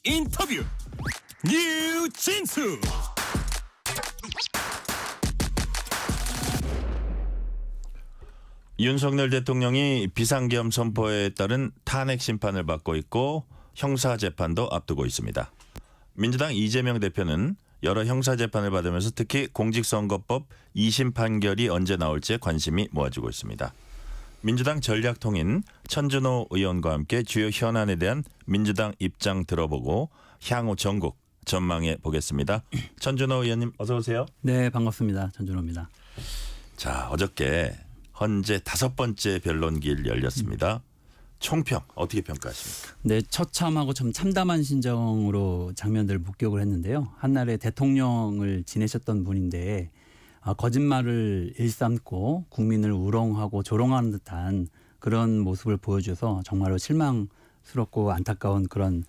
인터뷰 뉴진수. 윤석열 대통령이 비상계엄 선포에 따른 탄핵 심판을 받고 있고 형사 재판도 앞두고 있습니다. 민주당 이재명 대표는 여러 형사 재판을 받으면서 특히 공직선거법 2심 판결이 언제 나올지에 관심이 모아지고 있습니다. 민주당 전략통인 천준호 의원과 함께 주요 현안에 대한 민주당 입장 들어보고 향후 전국 전망해 보겠습니다. 천준호 의원님 어서 오세요. 네, 반갑습니다. 전준호입니다. 자, 어저께 헌재 5번째 변론기일 열렸습니다. 총평 어떻게 평가하십니까? 네, 처참하고 좀 참담한 심정으로 장면들을 목격을 했는데요. 한날에 대통령을 지내셨던 분인데 거짓말을 일삼고 국민을 우롱하고 조롱하는 듯한 그런 모습을 보여줘서 정말로 실망스럽고 안타까운 그런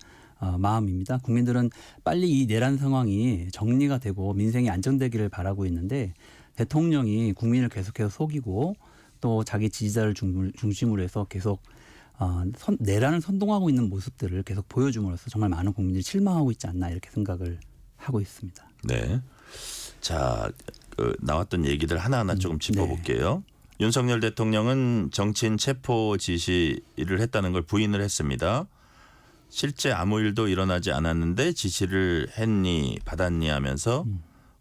마음입니다. 국민들은 빨리 이 내란 상황이 정리가 되고 민생이 안정되기를 바라고 있는데 대통령이 국민을 계속해서 속이고 또 자기 지지자를 중심으로 해서 계속 내란을 선동하고 있는 모습들을 계속 보여줌으로써 정말 많은 국민들이 실망하고 있지 않나 이렇게 생각을 하고 있습니다. 네. 자, 나왔던 얘기들 하나하나 조금 짚어볼게요. 네. 윤석열 대통령은 정치인 체포 지시를 했다는 걸 부인을 했습니다. 실제 아무 일도 일어나지 않았는데 지시를 했니 받았니 하면서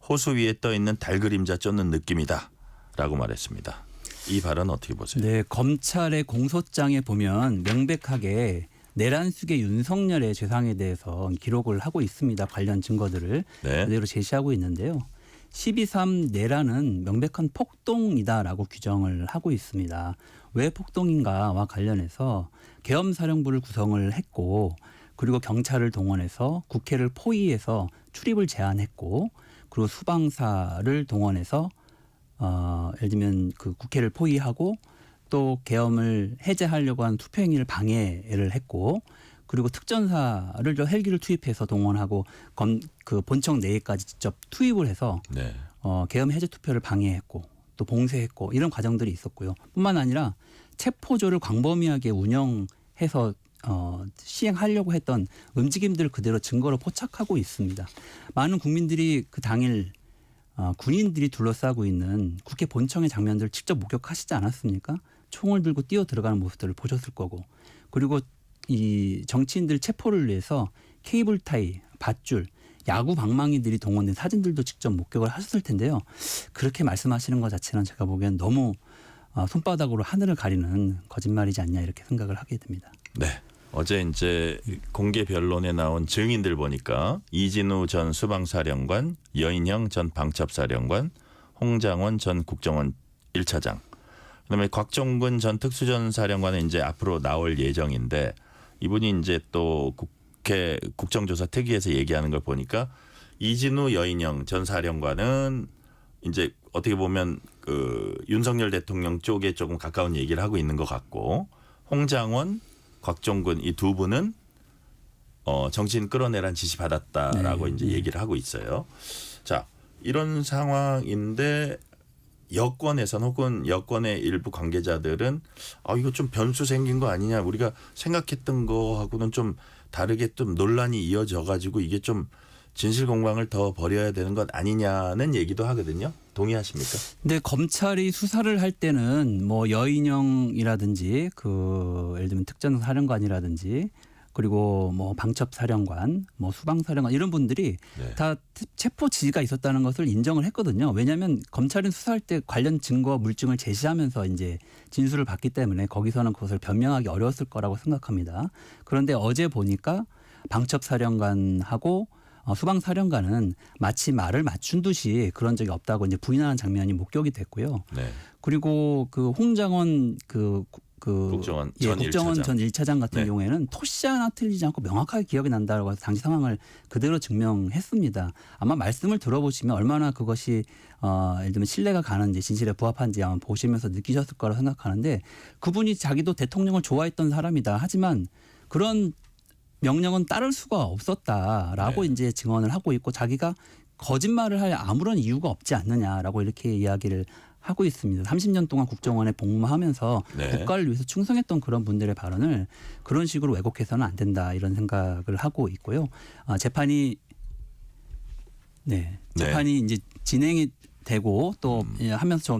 호수 위에 떠 있는 달 그림자 쫓는 느낌이다 라고 말했습니다. 이 발언 어떻게 보세요? 네, 검찰의 공소장에 보면 명백하게 내란 수계 윤석열의 죄상에 대해서 기록을 하고 있습니다. 관련 증거들을 네. 그대로 제시하고 있는데요. 12.3 내란은 명백한 폭동이다라고 규정을 하고 있습니다. 왜 폭동인가와 관련해서 계엄사령부를 구성을 했고 그리고 경찰을 동원해서 국회를 포위해서 출입을 제한했고 그리고 수방사를 동원해서 예를 들면 그 국회를 포위하고 또 계엄을 해제하려고 한 투표행위를 방해를 했고 그리고 특전사를 헬기를 투입해서 동원하고 그 본청 내에까지 직접 투입을 해서 네. 계엄 해제 투표를 방해했고 또 봉쇄했고 이런 과정들이 있었고요. 뿐만 아니라 체포조를 광범위하게 운영해서 시행하려고 했던 움직임들을 그대로 증거로 포착하고 있습니다. 많은 국민들이 그 당일 군인들이 둘러싸고 있는 국회 본청의 장면들을 직접 목격하시지 않았습니까? 총을 들고 뛰어 들어가는 모습들을 보셨을 거고 그리고 이 정치인들 체포를 위해서 케이블타이, 밧줄, 야구 방망이들이 동원된 사진들도 직접 목격을 하셨을 텐데요. 그렇게 말씀하시는 것 자체는 제가 보기엔 너무 손바닥으로 하늘을 가리는 거짓말이지 않냐 이렇게 생각을 하게 됩니다. 네. 어제 이제 공개 변론에 나온 증인들 보니까 이진우 전 수방사령관, 여인형 전 방첩사령관, 홍장원 전 국정원 1차장, 그다음에 곽종근 전 특수전사령관은 이제 앞으로 나올 예정인데 이분이 이제 또 국회 국정조사 특위에서 얘기하는 걸 보니까 이진우 여인형 전 사령관은 이제 어떻게 보면 그 윤석열 대통령 쪽에 조금 가까운 얘기를 하고 있는 것 같고 홍장원 곽종근 이 두 분은 정치인 끌어내란 지시 받았다라고 이제 얘기를 하고 있어요. 자, 이런 상황인데 여권에선 혹은 여권의 일부 관계자들은 이거 좀 변수 생긴 거 아니냐, 우리가 생각했던 거하고는 좀 다르게 좀 논란이 이어져 가지고 이게 좀 진실 공방을 더 벌여야 되는 것 아니냐는 얘기도 하거든요. 동의하십니까? 근데 검찰이 수사를 할 때는 뭐 여인형이라든지 그 예를 들면 특전사령관이라든지 그리고 뭐 방첩사령관, 뭐 수방사령관 이런 분들이 네. 다 체포 지시가 있었다는 것을 인정을 했거든요. 왜냐하면 검찰은 수사할 때 관련 증거 물증을 제시하면서 이제 진술을 받기 때문에 거기서는 그것을 변명하기 어려웠을 거라고 생각합니다. 그런데 어제 보니까 방첩사령관하고 수방사령관은 마치 말을 맞춘 듯이 그런 적이 없다고 이제 부인하는 장면이 목격이 됐고요. 네. 그리고 그 홍장원 국정원 국정원 전 1차장 같은 네. 경우에는 토시 하나 틀리지 않고 명확하게 기억이 난다고 해서 당시 상황을 그대로 증명했습니다. 아마 말씀을 들어보시면 얼마나 그것이 예를 들면 신뢰가 가는지 진실에 부합한지 아마 보시면서 느끼셨을 거라고 생각하는데 그분이 자기도 대통령을 좋아했던 사람이다. 하지만 그런 명령은 따를 수가 없었다라고 네. 이제 증언을 하고 있고 자기가 거짓말을 할 아무런 이유가 없지 않느냐라고 이렇게 이야기를 하고 있습니다. 30년 동안 국정원에 복무하면서 네. 국가를 위해서 충성했던 그런 분들의 발언을 그런 식으로 왜곡해서는 안 된다 이런 생각을 하고 있고요. 재판이 이제 진행이 되고 또 하면서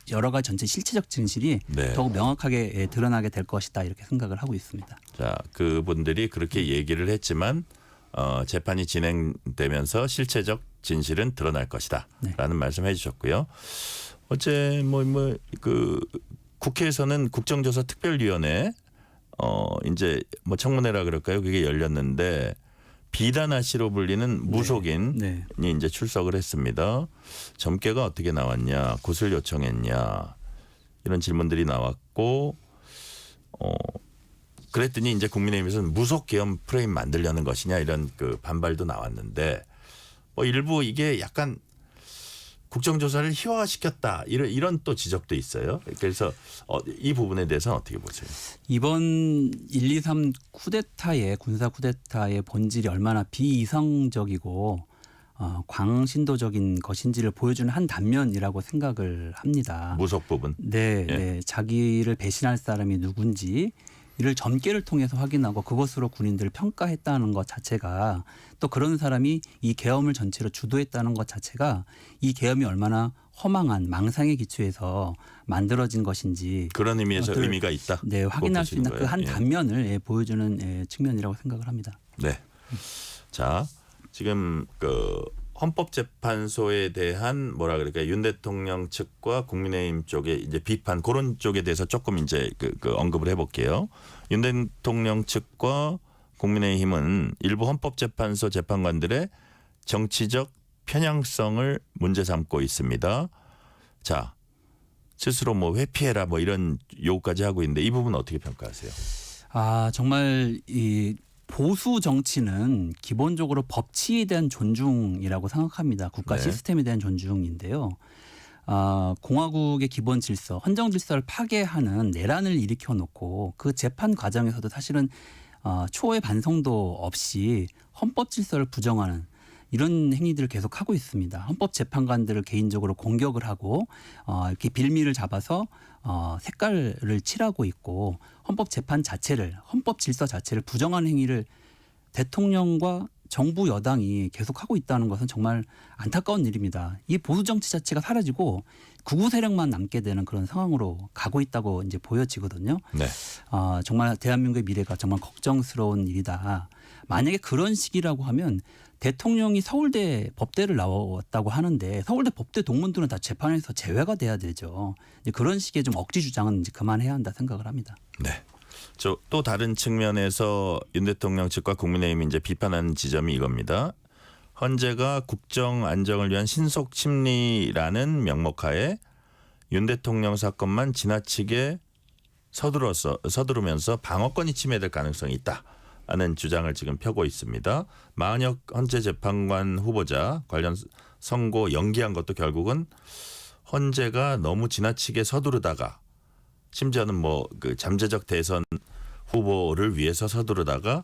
여러 가지 전체 실체적 진실이 네. 더욱 명확하게 드러나게 될 것이다 이렇게 생각을 하고 있습니다. 자, 그분들이 그렇게 얘기를 했지만 재판이 진행되면서 실체적 진실은 드러날 것이다라는 말씀해 주셨고요. 어제 그 국회에서는 국정조사 특별위원회 이제 뭐 청문회라 그럴까요? 그게 열렸는데 비단아씨로 불리는 무속인이 네. 이제 출석을 했습니다. 점괘가 어떻게 나왔냐, 굿을 요청했냐 이런 질문들이 나왔고 그랬더니 이제 국민의힘에서는 무속 계엄 프레임 만들려는 것이냐 이런 그 반발도 나왔는데 뭐 일부 이게 약간 국정조사를 희화화시켰다 이런 또 지적도 있어요. 그래서 이 부분에 대해서는 어떻게 보세요? 이번 1.23 쿠데타의 군사 쿠데타의 본질이 얼마나 비이성적이고 광신도적인 것인지를 보여주는 한 단면이라고 생각을 합니다. 무속 부분. 네, 예. 네. 자기를 배신할 사람이 누군지 이를 점괘를 통해서 확인하고 그것으로 군인들을 평가했다는 것 자체가 또 그런 사람이 이 계엄을 전체로 주도했다는 것 자체가 이 계엄이 얼마나 허망한 망상에 기초해서 만들어진 것인지 그런 의미에서 의미가 있다. 네, 확인할 수 있는 그 한 예. 단면을 보여주는 측면이라고 생각을 합니다. 네. 자, 지금 그 헌법재판소에 대한 뭐라 그럴까요? 윤 대통령 측과 국민의힘 쪽의 이제 비판 그런 쪽에 대해서 조금 이제 그 언급을 해볼게요. 윤 대통령 측과 국민의힘은 일부 헌법재판소 재판관들의 정치적 편향성을 문제 삼고 있습니다. 자, 스스로 뭐 회피해라 뭐 이런 요구까지 하고 있는데 이 부분 어떻게 평가하세요? 정말 이 보수 정치는 기본적으로 법치에 대한 존중이라고 생각합니다. 국가 네. 시스템에 대한 존중인데요. 공화국의 기본 질서, 헌정 질서를 파괴하는 내란을 일으켜 놓고 그 재판 과정에서도 사실은 초의 반성도 없이 헌법 질서를 부정하는 이런 행위들을 계속 하고 있습니다. 헌법 재판관들을 개인적으로 공격을 하고 이렇게 빌미를 잡아서 색깔을 칠하고 있고 헌법 재판 자체를 헌법 질서 자체를 부정하는 행위를 대통령과 정부 여당이 계속하고 있다는 것은 정말 안타까운 일입니다. 이 보수 정치 자체가 사라지고 극우 세력만 남게 되는 그런 상황으로 가고 있다고 이제 보여지거든요. 네. 정말 대한민국의 미래가 정말 걱정스러운 일이다. 만약에 그런 식이라고 하면 대통령이 서울대 법대를 나왔다고 하는데 서울대 법대 동문들은 다 재판에서 제외가 돼야 되죠. 이제 그런 식의 좀 억지 주장은 이제 그만해야 한다 생각을 합니다. 네. 또 다른 측면에서 윤 대통령 측과 국민의힘이 이제 비판하는 지점이 이겁니다. 헌재가 국정 안정을 위한 신속 심리라는 명목하에 윤 대통령 사건만 지나치게 서두르면서 방어권이 침해될 가능성이 있다는 주장을 지금 펴고 있습니다. 마은혁 헌재 재판관 후보자 관련 선고 연기한 것도 결국은 헌재가 너무 지나치게 서두르다가 심지어는 뭐 그 잠재적 대선 후보를 위해서 서두르다가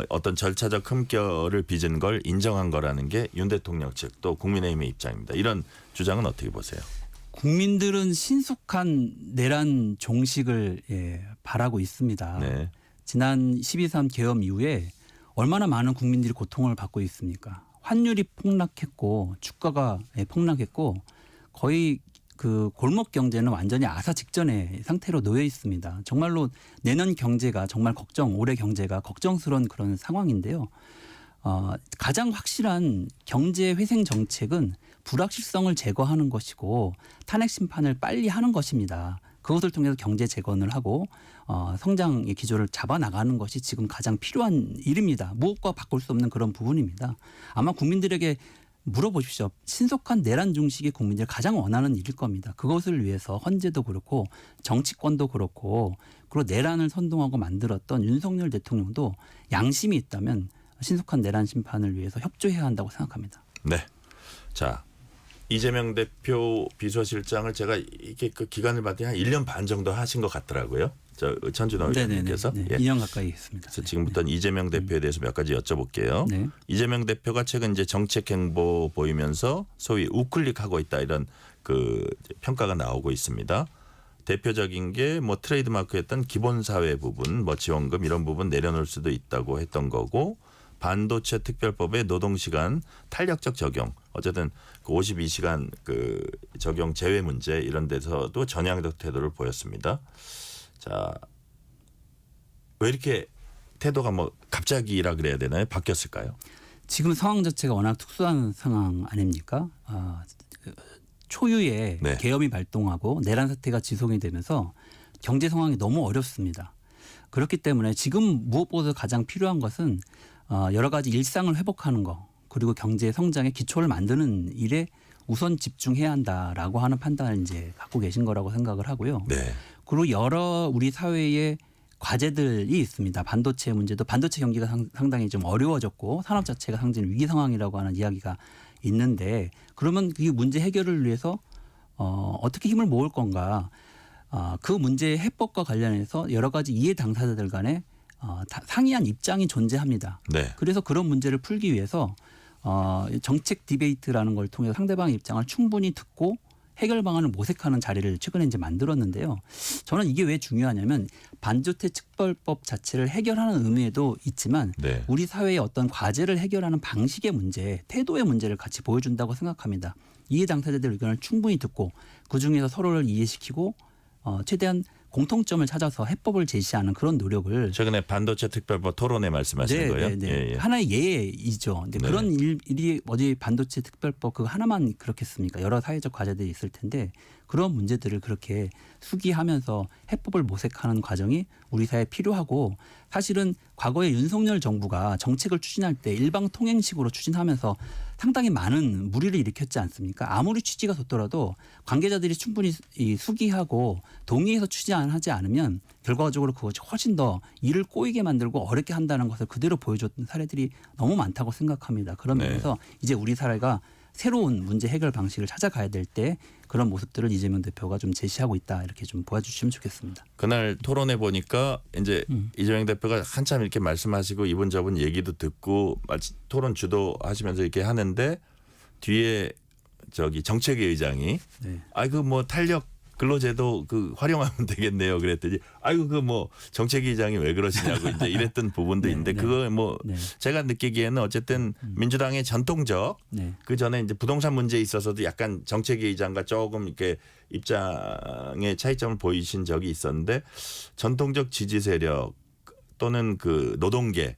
어떤 절차적 흠결을 빚은 걸 인정한 거라는 게 윤 대통령 측 또 국민의힘의 입장입니다. 이런 주장은 어떻게 보세요? 국민들은 신속한 내란 종식을 바라고 있습니다. 네. 지난 12.3 계엄 이후에 얼마나 많은 국민들이 고통을 받고 있습니까? 환율이 폭락했고 주가가 폭락했고 거의 그 골목 경제는 완전히 아사 직전의 상태로 놓여 있습니다. 정말로 내년 경제가 정말 올해 경제가 걱정스러운 그런 상황인데요. 가장 확실한 경제 회생 정책은 불확실성을 제거하는 것이고 탄핵 심판을 빨리 하는 것입니다. 그것을 통해서 경제 재건을 하고 성장의 기조를 잡아나가는 것이 지금 가장 필요한 일입니다. 무엇과 바꿀 수 없는 그런 부분입니다. 아마 국민들에게 물어보십시오. 신속한 내란 종식이 국민들이 가장 원하는 일일 겁니다. 그것을 위해서 헌재도 그렇고 정치권도 그렇고 그리고 내란을 선동하고 만들었던 윤석열 대통령도 양심이 있다면 신속한 내란 심판을 위해서 협조해야 한다고 생각합니다. 네. 자, 이재명 대표 비서실장을 제가 이게 그 기간을 봤더니 한 1년 반 정도 하신 것 같더라고요. 저 천준호 의원님께서. 네. 예. 2년 가까이 했습니다. 그래서 지금부터는 이재명 대표에 대해서 몇 가지 여쭤볼게요. 네. 이재명 대표가 최근 이제 정책 행보 보이면서 소위 우클릭하고 있다 이런 그 평가가 나오고 있습니다. 대표적인 게 뭐 트레이드마크였던 기본사회 부분, 뭐 지원금 이런 부분 내려놓을 수도 있다고 했던 거고 반도체 특별법의 노동시간 탄력적 적용 어쨌든 그 52시간 그 적용 제외 문제 이런 데서도 전향적 태도를 보였습니다. 자, 왜 이렇게 태도가 뭐 갑자기라 그래야 되나요? 바뀌었을까요? 지금 상황 자체가 워낙 특수한 상황 아닙니까? 초유의 네. 계엄이 발동하고 내란 사태가 지속이 되면서 경제 상황이 너무 어렵습니다. 그렇기 때문에 지금 무엇보다 가장 필요한 것은 여러 가지 일상을 회복하는 거 그리고 경제 성장의 기초를 만드는 일에 우선 집중해야 한다라고 하는 판단을 이제 갖고 계신 거라고 생각을 하고요. 네. 그리고 여러 우리 사회의 과제들이 있습니다. 반도체 문제도 반도체 경기가 상당히 좀 어려워졌고 산업 자체가 상당히 위기 상황이라고 하는 이야기가 있는데 그러면 이 문제 해결을 위해서 어떻게 힘을 모을 건가? 그 문제의 해법과 관련해서 여러 가지 이해 당사자들 간에 상이한 입장이 존재합니다. 네. 그래서 그런 문제를 풀기 위해서 정책 디베이트라는 걸 통해서 상대방의 입장을 충분히 듣고 해결 방안을 모색하는 자리를 최근에 이제 만들었는데요. 저는 이게 왜 중요하냐면 반도체 특별법 자체를 해결하는 의미에도 있지만 네. 우리 사회의 어떤 과제를 해결하는 방식의 문제, 태도의 문제를 같이 보여준다고 생각합니다. 이해 당사자들의 의견을 충분히 듣고 그중에서 서로를 이해시키고 최대한 공통점을 찾아서 해법을 제시하는 그런 노력을 최근에 반도체 특별법 토론회 말씀하시는 거예요? 네. 하나의 예이죠. 근데 네. 그런 일이 어디 반도체 특별법 그거 하나만 그렇겠습니까? 여러 사회적 과제들이 있을 텐데 그런 문제들을 그렇게 수기하면서 해법을 모색하는 과정이 우리 사회에 필요하고 사실은 과거에 윤석열 정부가 정책을 추진할 때 일방통행식으로 추진하면서 상당히 많은 무리를 일으켰지 않습니까? 아무리 취지가 좋더라도 관계자들이 충분히 수기하고 동의해서 추진하지 않으면 결과적으로 그것이 훨씬 더 일을 꼬이게 만들고 어렵게 한다는 것을 그대로 보여줬던 사례들이 너무 많다고 생각합니다. 그런 네. 면에서 이제 우리 사회가 새로운 문제 해결 방식을 찾아가야 될 때 그런 모습들을 이재명 대표가 좀 제시하고 있다 이렇게 좀 보여주시면 좋겠습니다. 그날 토론회 보니까 이제 이재명 대표가 한참 이렇게 말씀하시고 이분저분 얘기도 듣고 마치 토론 주도하시면서 이렇게 하는데 뒤에 저기 정책위 의장이 네. 아이고 뭐 탄력 근로제도 그 활용하면 되겠네요. 그랬더니 아이고 그 뭐 정책위 의장이 왜 그러시냐고 이제 이랬던 부분도 네, 있는데 네. 그거 뭐 네. 제가 느끼기에는 어쨌든 민주당의 전통적 네. 그 전에 이제 부동산 문제에 있어서도 약간 정책위 의장과 조금 이렇게 입장의 차이점을 보이신 적이 있었는데 전통적 지지 세력 또는 그 노동계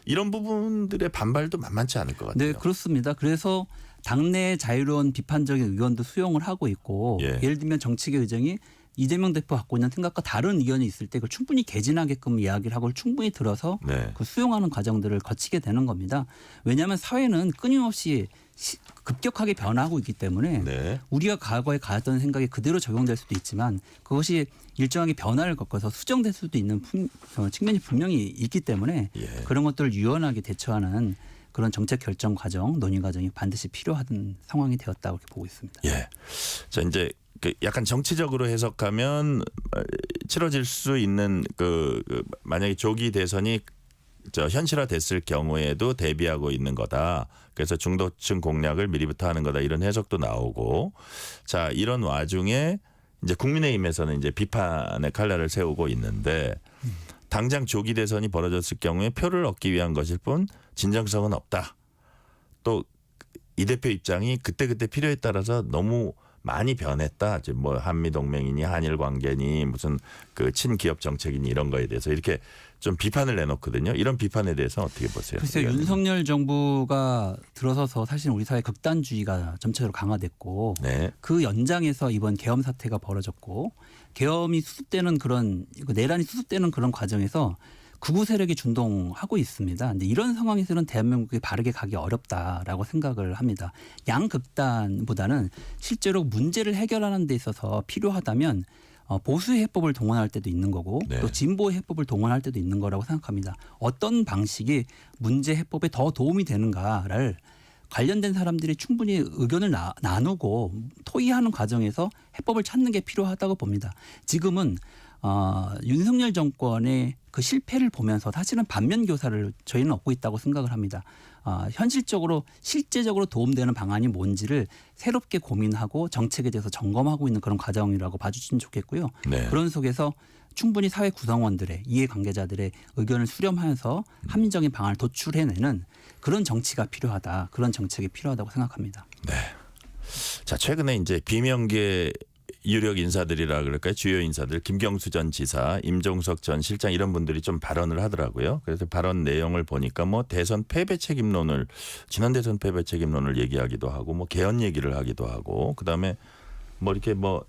이런 부분들의 반발도 만만치 않을 것 같아요. 네, 그렇습니다. 그래서 당내 자유로운 비판적인 의견도 수용을 하고 있고 예. 예를 들면 정책위 의장이 이재명 대표 갖고 있는 생각과 다른 의견이 있을 때 그걸 충분히 개진하게끔 이야기를 하고 충분히 들어서 네. 그 수용하는 과정들을 거치게 되는 겁니다. 왜냐하면 사회는 끊임없이 급격하게 변화하고 있기 때문에 네. 우리가 과거에 가졌던 생각이 그대로 적용될 수도 있지만 그것이 일정하게 변화를 겪어서 수정될 수도 있는 측면이 분명히 있기 때문에 예. 그런 것들을 유연하게 대처하는 그런 정책 결정 과정, 논의 과정이 반드시 필요한 상황이 되었다고 이렇게 보고 있습니다. 예. 자 이제 그 약간 정치적으로 해석하면 치러질 수 있는 그 만약에 조기 대선이 현실화됐을 경우에도 대비하고 있는 거다. 그래서 중도층 공략을 미리부터 하는 거다. 이런 해석도 나오고. 자 이런 와중에 이제 국민의힘에서는 이제 비판의 칼날을 세우고 있는데 당장 조기 대선이 벌어졌을 경우에 표를 얻기 위한 것일 뿐 진정성은 없다. 또 이 대표 입장이 그때그때 필요에 따라서 너무 많이 변했다. 이제 뭐 한미 동맹이니 한일 관계니 무슨 그 친기업 정책이니 이런 거에 대해서 이렇게 좀 비판을 내놓거든요. 이런 비판에 대해서 어떻게 보세요? 글쎄 윤석열 정부가 들어서서 사실 우리 사회 극단주의가 점차적으로 강화됐고 네. 그 연장에서 이번 계엄 사태가 벌어졌고 계엄이 수습되는 그런 내란이 수습되는 그런 과정에서 극우 세력이 준동하고 있습니다. 근데 이런 상황에서는 대한민국이 바르게 가기 어렵다라고 생각을 합니다. 양극단보다는 실제로 문제를 해결하는 데 있어서 필요하다면 보수의 해법을 동원할 때도 있는 거고 네. 또 진보의 해법을 동원할 때도 있는 거라고 생각합니다. 어떤 방식이 문제 해법에 더 도움이 되는가를 관련된 사람들이 충분히 의견을 나누고 토의하는 과정에서 해법을 찾는 게 필요하다고 봅니다. 지금은 윤석열 정권의 그 실패를 보면서 사실은 반면 교사를 저희는 얻고 있다고 생각을 합니다. 현실적으로 실제적으로 도움되는 방안이 뭔지를 새롭게 고민하고 정책에 대해서 점검하고 있는 그런 과정이라고 봐주시면 좋겠고요. 네. 그런 속에서 충분히 사회 구성원들의 이해관계자들의 의견을 수렴하면서 합리적인 방안을 도출해내는 그런 정치가 필요하다. 그런 정책이 필요하다고 생각합니다. 네. 자, 최근에 이제 비명계 유력 인사들이라 그럴까요? 주요 인사들 김경수 전 지사, 임종석 전 실장 이런 분들이 좀 발언을 하더라고요. 그래서 발언 내용을 보니까 뭐 대선 패배 책임론을 지난 대선 패배 책임론을 얘기하기도 하고 뭐 개헌 얘기를 하기도 하고 그다음에 뭐 이렇게 뭐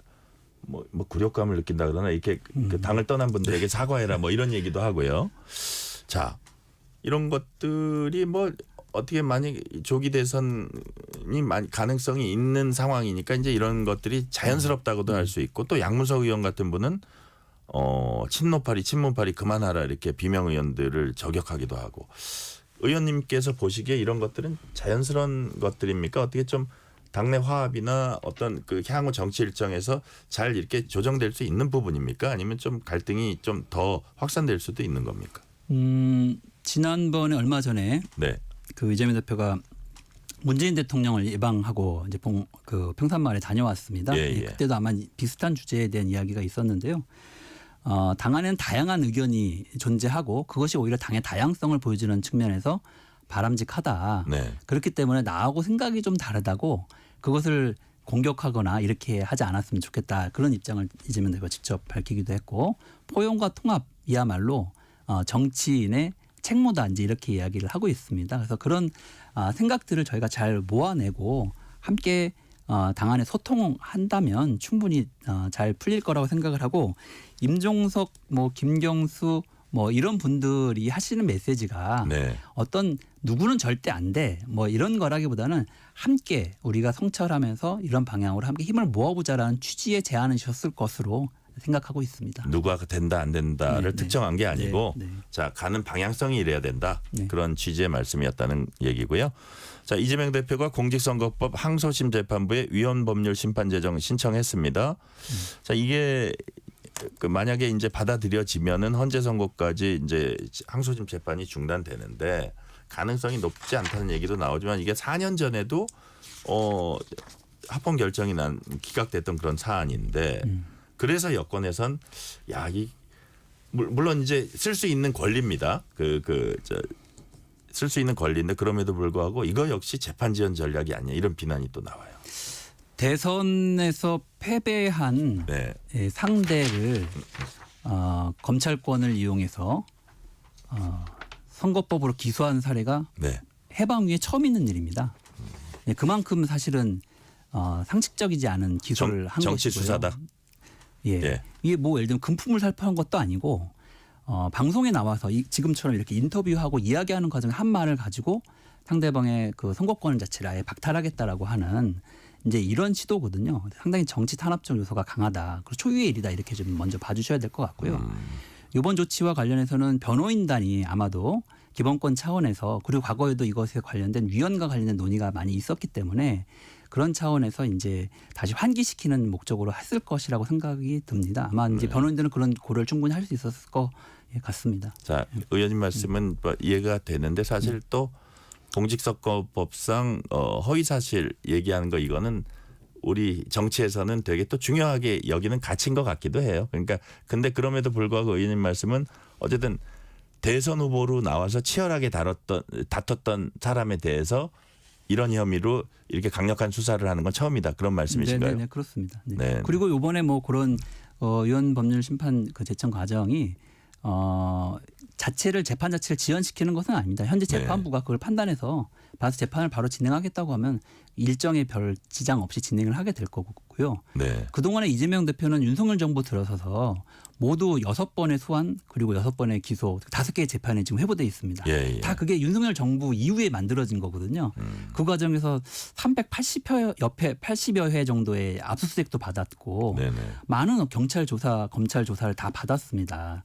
굴욕감을 느낀다 그러나 이렇게 그 당을 떠난 분들에게 사과해라 뭐 이런 얘기도 하고요. 자, 이런 것들이 뭐 어떻게 만약 조기 대선이 가능성이 있는 상황이니까 이제 이런 것들이 자연스럽다고도 할 수 있고 또 양문석 의원 같은 분은 친문파리 그만하라 이렇게 비명 의원들을 저격하기도 하고 의원님께서 보시기에 이런 것들은 자연스러운 것들입니까? 어떻게 좀 당내 화합이나 어떤 그 향후 정치 일정에서 잘 이렇게 조정될 수 있는 부분입니까? 아니면 좀 갈등이 좀 더 확산될 수도 있는 겁니까? 지난번에 얼마 전에 네. 그 이재명 대표가 문재인 대통령을 예방하고 이제 그 평산마을에 다녀왔습니다. 예. 그때도 아마 비슷한 주제에 대한 이야기가 있었는데요. 당 안에는 다양한 의견이 존재하고 그것이 오히려 당의 다양성을 보여주는 측면에서 바람직하다. 네. 그렇기 때문에 나하고 생각이 좀 다르다고 그것을 공격하거나 이렇게 하지 않았으면 좋겠다. 그런 입장을 이재명 대표가 직접 밝히기도 했고 포용과 통합이야말로 정치인의 책무다 이제 이렇게 이야기를 하고 있습니다. 그래서 그런 생각들을 저희가 잘 모아내고 함께 당 안에 소통한다면 충분히 잘 풀릴 거라고 생각을 하고 임종석 뭐 김경수 뭐 이런 분들이 하시는 메시지가 네. 어떤 누구는 절대 안 돼 뭐 이런 거라기보다는 함께 우리가 성찰하면서 이런 방향으로 함께 힘을 모아보자라는 취지의 제안이셨을 것으로 생각하고 있습니다. 누가 된다 안 된다를 네, 특정한 게 아니고 네. 자 가는 방향성이 이래야 된다. 네. 그런 취지의 말씀이었다는 얘기고요. 자 이재명 대표가 공직선거법 항소심 재판부에 위헌법률 심판 제정 신청했습니다. 자 이게 그 만약에 이제 받아들여지면은 헌재 선고까지 이제 항소심 재판이 중단되는데 가능성이 높지 않다는 얘기도 나오지만 이게 4년 전에도 합헌 결정이 기각됐던 그런 사안인데. 그래서 여권에선 물론 이제 쓸 수 있는 권리입니다. 쓸 수 있는 권리인데 그럼에도 불구하고 이거 역시 재판 지연 전략이 아니냐 이런 비난이 또 나와요. 대선에서 패배한 네. 상대를 검찰권을 이용해서 선거법으로 기소한 사례가 네. 해방 이후에 처음 있는 일입니다. 그만큼 사실은 상식적이지 않은 기소를 한 정치 것이고요. 수사다. 예. 이게 뭐 예를 들면 금품을 살포한 것도 아니고 방송에 나와서 지금처럼 이렇게 인터뷰하고 이야기하는 과정에 한 말을 가지고 상대방의 그 선거권 자체를 아예 박탈하겠다라고 하는 이제 이런 시도거든요. 상당히 정치 탄압적 요소가 강하다. 그리고 초유의 일이다 이렇게 좀 먼저 봐주셔야 될 것 같고요. 이번 조치와 관련해서는 변호인단이 아마도 기본권 차원에서 그리고 과거에도 이것에 관련된 위헌과 관련된 논의가 많이 있었기 때문에 그런 차원에서 이제 다시 환기시키는 목적으로 했을 것이라고 생각이 듭니다. 아마 이제 변호인들은 그런 고려를 충분히 할 수 있었을 것 같습니다. 자, 의원님 말씀은 이해가 되는데 사실 또 공직선거법상 허위 사실 얘기하는 거 이거는 우리 정치에서는 되게 또 중요하게 여기는 가치인 것 같기도 해요. 그러니까 근데 그럼에도 불구하고 의원님 말씀은 어쨌든 대선 후보로 나와서 치열하게 다퉜던 사람에 대해서 이런 혐의로 이렇게 강력한 수사를 하는 건 처음이다. 그런 말씀이신가요? 네, 그렇습니다. 네. 네. 그리고 이번에 뭐 그런 위헌 법률 심판 그 제청 과정이 재판 자체를 지연시키는 것은 아닙니다. 현재 재판부가 그걸 판단해서 봐서 재판을 바로 진행하겠다고 하면 일정의 별 지장 없이 진행을 하게 될 거고요. 네. 그동안에 이재명 대표는 윤석열 정부 들어서서 모두 6번의 소환 그리고 6번의 기소 5개의 재판이 지금 회부돼 있습니다. 예. 다 그게 윤석열 정부 이후에 만들어진 거거든요. 그 과정에서 80여 회 정도의 압수수색도 받았고 네네. 많은 경찰 조사, 검찰 조사를 다 받았습니다.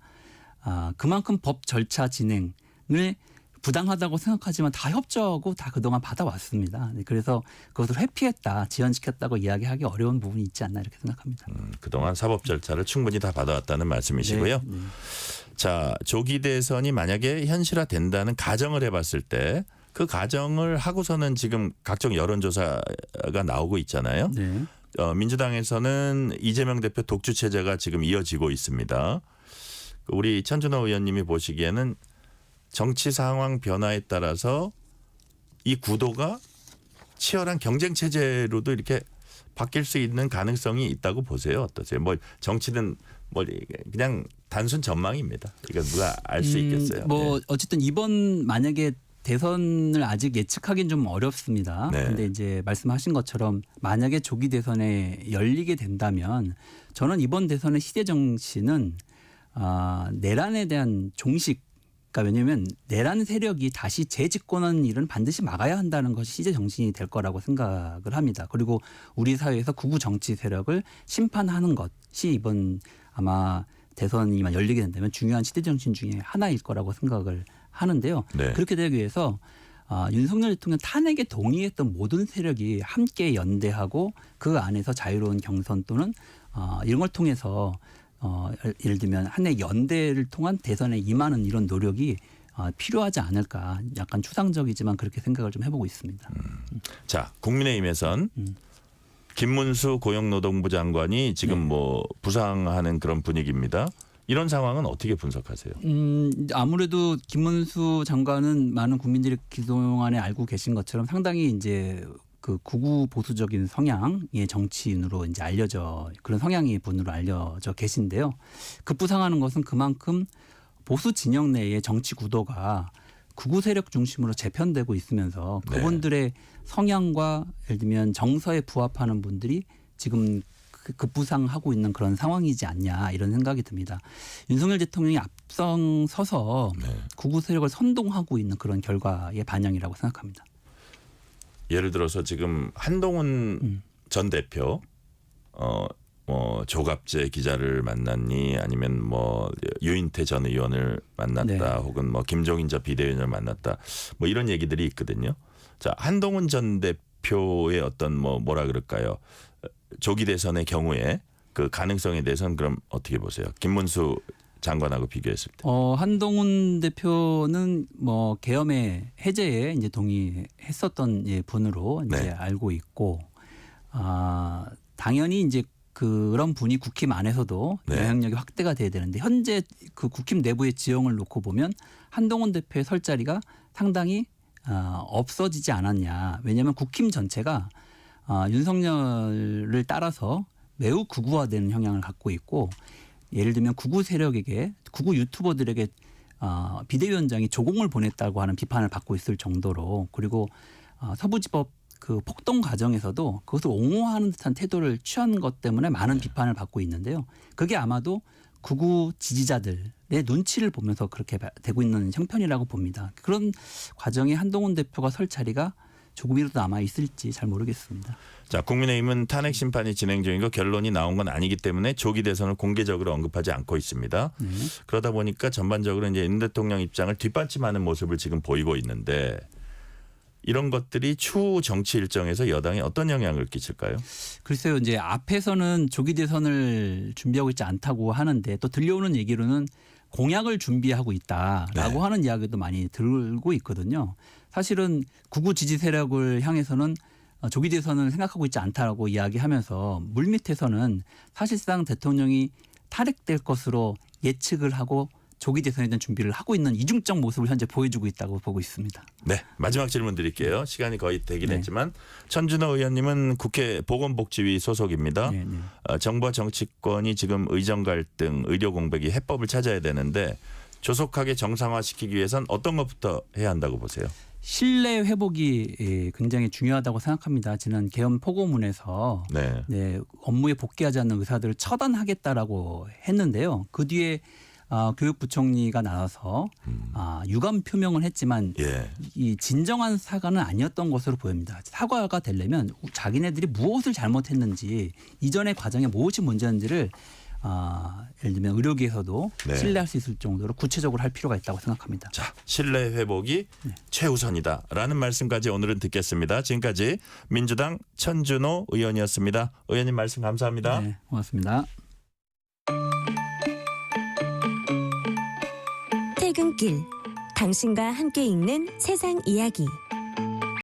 그만큼 법 절차 진행을 부당하다고 생각하지만 다 협조하고 다 그동안 받아왔습니다. 그래서 그것을 회피했다, 지연시켰다고 이야기하기 어려운 부분이 있지 않나 이렇게 생각합니다. 그동안 사법 절차를 충분히 다 받아왔다는 말씀이시고요. 네, 네. 자, 조기 대선이 만약에 현실화된다는 가정을 해봤을 때 그 가정을 하고서는 지금 각종 여론조사가 나오고 있잖아요. 네. 민주당에서는 이재명 대표 독주 체제가 지금 이어지고 있습니다. 우리 천준호 의원님이 보시기에는 정치 상황 변화에 따라서 이 구도가 치열한 경쟁 체제로도 이렇게 바뀔 수 있는 가능성이 있다고 보세요. 어떠세요? 뭐 정치는 뭐 그냥 단순 전망입니다. 이거 누가 알 수 있겠어요? 뭐 네. 어쨌든 이번 만약에 대선을 아직 예측하기는 좀 어렵습니다. 네. 그런데 이제 말씀하신 것처럼 만약에 조기 대선에 열리게 된다면 저는 이번 대선의 시대 정신은 내란에 대한 종식. 그러니까 왜냐하면 내란 세력이 다시 재집권하는 일은 반드시 막아야 한다는 것이 시대 정신이 될 거라고 생각을 합니다. 그리고 우리 사회에서 극우 정치 세력을 심판하는 것이 이번 아마 대선이만 열리게 된다면 중요한 시대 정신 중에 하나일 거라고 생각을 하는데요. 네. 그렇게 되기 위해서 윤석열 대통령 탄핵에 동의했던 모든 세력이 함께 연대하고 그 안에서 자유로운 경선 또는 이런 걸 통해서 예를 들면 한해 연대를 통한 대선에 임하는 이런 노력이 필요하지 않을까. 약간 추상적이지만 그렇게 생각을 좀 해보고 있습니다. 자, 국민의힘에선 김문수 고용노동부 장관이 지금 네. 뭐 부상하는 그런 분위기입니다. 이런 상황은 어떻게 분석하세요? 아무래도 김문수 장관은 많은 국민들이 그동안에 알고 계신 것처럼 상당히 이제 그 극우 보수적인 성향의 정치인으로 이제 그런 성향의 분으로 알려져 계신데요. 급부상하는 것은 그만큼 보수 진영 내의 정치 구도가 극우 세력 중심으로 재편되고 있으면서 네. 그분들의 성향과 예를 들면 정서에 부합하는 분들이 지금 급부상하고 있는 그런 상황이지 않냐 이런 생각이 듭니다. 윤석열 대통령이 앞서서서 네. 극우 세력을 선동하고 있는 그런 결과의 반영이라고 생각합니다. 예를 들어서 지금 한동훈 전 대표 뭐 조갑재 기자를 만났니 아니면 뭐 유인태 전 의원을 만났다 네. 혹은 뭐 김종인 전 비대위원을 만났다 뭐 이런 얘기들이 있거든요. 자, 한동훈 전 대표의 어떤 뭐라 그럴까요? 조기 대선의 경우에 그 가능성에 대해서는 그럼 어떻게 보세요? 김문수 장관하고 비교했을 때. 한동훈 대표는 뭐 계엄의 해제에 이제 동의했었던 분으로 이제 네. 알고 있고, 당연히 이제 그런 분이 국힘 안에서도 네. 영향력이 확대가 돼야 되는데 현재 그 국힘 내부의 지형을 놓고 보면 한동훈 대표의 설 자리가 상당히 없어지지 않았냐. 왜냐하면 국힘 전체가 윤석열을 따라서 매우 극우화되는 성향을 갖고 있고 예를 들면 극우 세력에게 극우 유튜버들에게 비대위원장이 조공을 보냈다고 하는 비판을 받고 있을 정도로 그리고 서부지법 그 폭동 과정에서도 그것을 옹호하는 듯한 태도를 취한 것 때문에 많은 비판을 받고 있는데요. 그게 아마도 극우 지지자들의 눈치를 보면서 그렇게 되고 있는 형편이라고 봅니다. 그런 과정에 한동훈 대표가 설 자리가 조금이라도 남아 있을지 잘 모르겠습니다. 자, 국민의힘은 탄핵 심판이 진행 중이고 결론이 나온 건 아니기 때문에 조기 대선을 공개적으로 언급하지 않고 있습니다. 그러다 보니까 전반적으로 이제 윤 대통령 입장을 뒷받침하는 모습을 지금 보이고 있는데 이런 것들이 추후 정치 일정에서 여당에 어떤 영향을 끼칠까요? 글쎄요, 이제 앞에서는 조기 대선을 준비하고 있지 않다고 하는데 또 들려오는 얘기로는 공약을 준비하고 있다라고 네. 하는 이야기도 많이 들고 있거든요. 사실은 극우 지지 세력을 향해서는 조기 대선을 생각하고 있지 않다라고 이야기하면서 물밑에서는 사실상 대통령이 탈핵될 것으로 예측을 하고 조기 대선에 대한 준비를 하고 있는 이중적 모습을 현재 보여주고 있다고 보고 있습니다. 네, 마지막 질문 드릴게요. 시간이 거의 되긴 네. 했지만 천준호 의원님은 국회 보건복지위 소속입니다. 네, 네. 정부와 정치권이 지금 의정 갈등, 의료 공백이 해법을 찾아야 되는데 조속하게 정상화시키기 위해선 어떤 것부터 해야 한다고 보세요? 신뢰 회복이 굉장히 중요하다고 생각합니다. 지난 계엄 포고문에서 네. 업무에 복귀하지 않는 의사들을 처단하겠다라고 했는데요. 그 뒤에 교육부총리가 나와서 유감 표명을 했지만 예. 이 진정한 사과는 아니었던 것으로 보입니다. 사과가 되려면 자기네들이 무엇을 잘못했는지 이전의 과정에 무엇이 문제였는지를 예를 들면 의료계에서도 네. 신뢰할 수 있을 정도로 구체적으로 할 필요가 있다고 생각합니다. 자, 신뢰 회복이 최우선이다라는 말씀까지 오늘은 듣겠습니다. 지금까지 민주당 천준호 의원이었습니다. 의원님 말씀 감사합니다. 네, 고맙습니다. 퇴근길, 당신과 함께 읽는 세상 이야기.